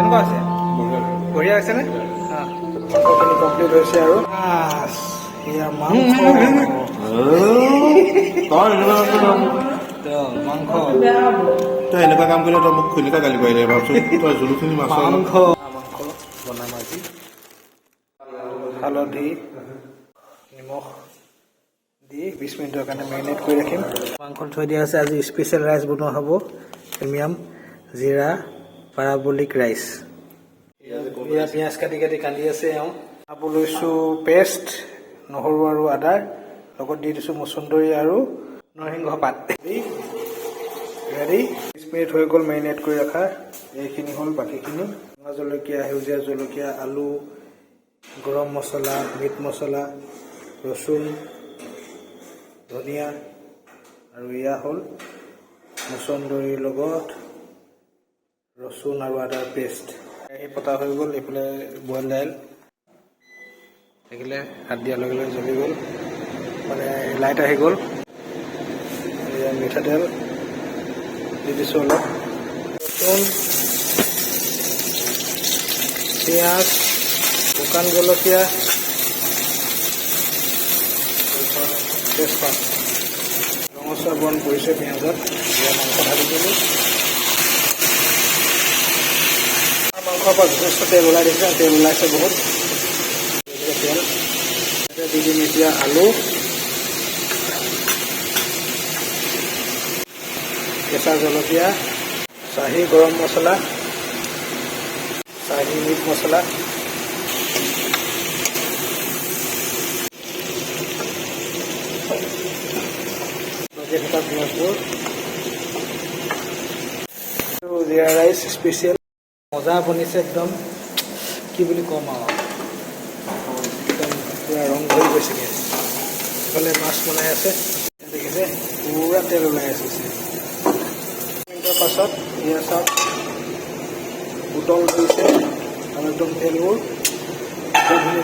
কেনেকুৱা আছে? বঢ়িয়া হৈছে নে? মাংসখিনি কমপ্লিট হৈছে আৰু এয়া মাংস মাংস তই এনেকুৱা কাম কৰিলে তই মোক খুলিকা গালি পাৰিলে ভাবচোন তই জোলখিনি মাছৰ মাংস বনাম আজি হালধি নিমখ দি 20 মিনিটৰ কাৰণে মেৰিনেট কৰি ৰাখিম। মাংস থৈ দিয়া আছে। আজি স্পেচিয়েল ৰাইচ বনোৱা হ'ব, প্ৰিমিয়াম জিৰা পাৰাবলিক ৰাইচ। এয়া পিঁয়াজ কাটি কাটি আছে এওঁ। আপ লৈছোঁ পেষ্ট নহৰু আৰু আদাৰ, লগত দি দিছোঁ মচুন্দৰী আৰু নৰসিংহ পাত। ৰেডি। 20 মিনিট হৈ গ'ল মেৰিনেট কৰি ৰখা। এইখিনি হ'ল বাকীখিনি। ৰঙা জলকীয়া, সেউজীয়া জলকীয়া, আলু, গৰম মছলা, মিট মছলা, ৰচুন, ধনিয়া আৰু এয়া হ'ল মচুন্দৰীৰ লগত ৰচুন আৰু আদাৰ পেষ্ট। কেৰাহী পতা হৈ গ'ল। এইফালে বইল দাইল দেখিলে হাত দিয়াৰ লগে লগে জ্বলি গ'ল, মানে লাইট আহি গ'ল। এয়া মিঠাতেল দি দিছোঁ অলপ, ৰচুন, পিঁয়াজ, শুকান জলকীয়া, তেজপাত, ৰঙচুৱা বন পৰিছে পিঁয়াজত। এয়া মাংস ঢালি দিলোঁ। মাংসৰ পৰা যথেষ্ট তেল ওলাই দিছে, তেল ওলাইছে বহুত তেল। দি দিম এতিয়া আলু, কেঁচা জলকীয়া, চাহী গৰম মছলা, চাহী মিট মছলা, থকা পিঁয়াজবোৰ, জিৰা ৰাইচ স্পেচিয়েল মজা বনিছে একদম। কি বুলি ক'ম আৰু, একদম পুৰা ৰং ধৰি গৈছেগৈ। এইফালে মাছ বনাই আছে, দেখিছে পুৰা তেল ওলাই আছে। মিনিটৰ পাছত এয়া চাওক উতল ধৰিছে আৰু একদম তেলবোৰ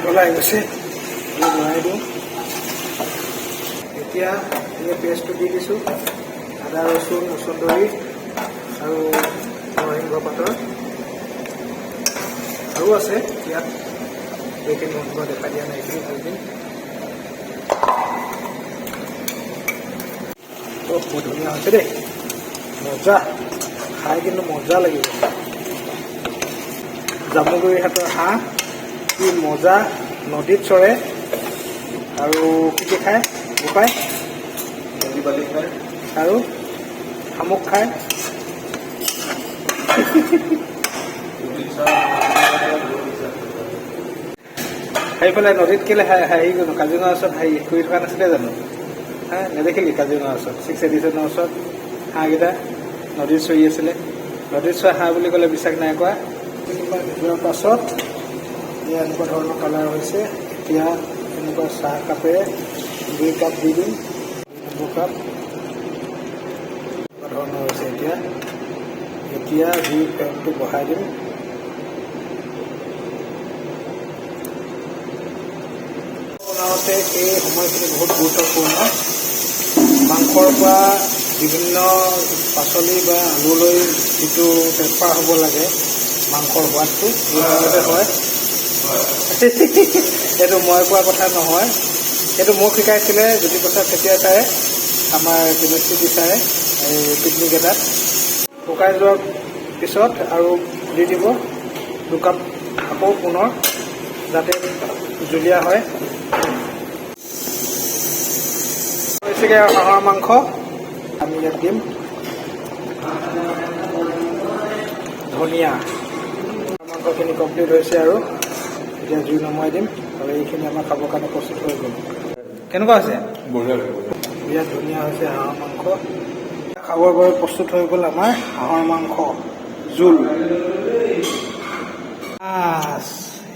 ওলাই গৈছে। লৰাই দিওঁ। এতিয়া এই পেষ্টটো দি দিছোঁ, আদা ৰচুন মচুন্দৰী আৰু নৰসিংহ পাতৰ আৰু আছে ইয়াত, এইখিনি সম্পূৰ্ণ দেখা দিয়া নাই। এইখিনি ভাল দিম। বহুত ধুনীয়া হৈছে দেই, মজা খাই কিন্তু মজা লাগিব। জামুগুৰি হাতৰ হাঁহ কি মজা, নদীত চৰে আৰু কি খায় বোপাই খায় আৰু শামুক খায়। সেইফালে নদীত কেলে হেৰি কাজিৰঙাৰ ওচৰত হেৰি কৰি থকা নাছিলে জানো? নেদেখিলি কাজিৰঙাৰ ওচৰত 6 এডিশ্যনৰ ওচৰত হাঁহকেইটা নদীত চৰি আছিলে। নদীত চোৱা হাঁহ বুলি ক'লে বিশ্বাস নাই কৰা। যোৱাৰ পাছত এয়া এনেকুৱা ধৰণৰ কালাৰ হৈছে। এতিয়া এনেকুৱা চাহ কাপেৰে 2 কাপ দি দিম, 2 কাপ এনেকুৱা ধৰণৰ হৈছে। এতিয়া জুইৰ ফ্লেমটো বঢ়াই দিম। বনাওঁতে এই সময়খিনি বহুত গুৰুত্বপূৰ্ণ। মাংসৰ পৰা বিভিন্ন পাচলি বা আলুলৈ যিটো ট্ৰেন্সফাৰ হ'ব লাগে, মাংসৰ সোৱাদটো এই সময়তে হয়। এইটো মই কোৱা কথা নহয়, এইটো মোক শিকাইছিলে জ্যোতিপ্ৰসাদ চেতিয়া ছাৰে, আমাৰ কেমিষ্ট্ৰি টিচাৰে। এই পিকনিক এটাত শুকাই যোৱাৰ পিছত আৰু দি দিব 2 কাপ আকৌ পুনৰ, যাতে জুলীয়া হয়। হৈছেগৈ হাঁহৰ মাংস। আমি ইয়াত দিম ধনিয়া। মাংসখিনি কমপ্লিট হৈছে আৰু এতিয়া জুই নমাই দিম আৰু এইখিনি আমাৰ খাবৰ কাৰণে প্ৰস্তুত হৈ গ'ল। কেনেকুৱা হৈছে? বিৰাট ধুনীয়া হৈছে হাঁহৰ মাংস। খাবৰ বাবে প্ৰস্তুত হৈ গ'ল আমাৰ হাঁহৰ মাংস জোল।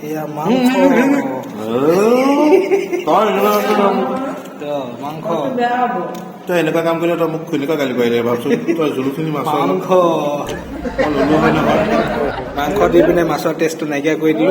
এয়া মাংস মাংস তই এনেকুৱা কাম কৰিলে তই মোক খুলিকা গালি পাৰিলে ভাবচোন তই জোলখিনি মাছৰ মাংস দি পিনে মাছৰ টেষ্টটো নাইকিয়া কৰি দিলোঁ।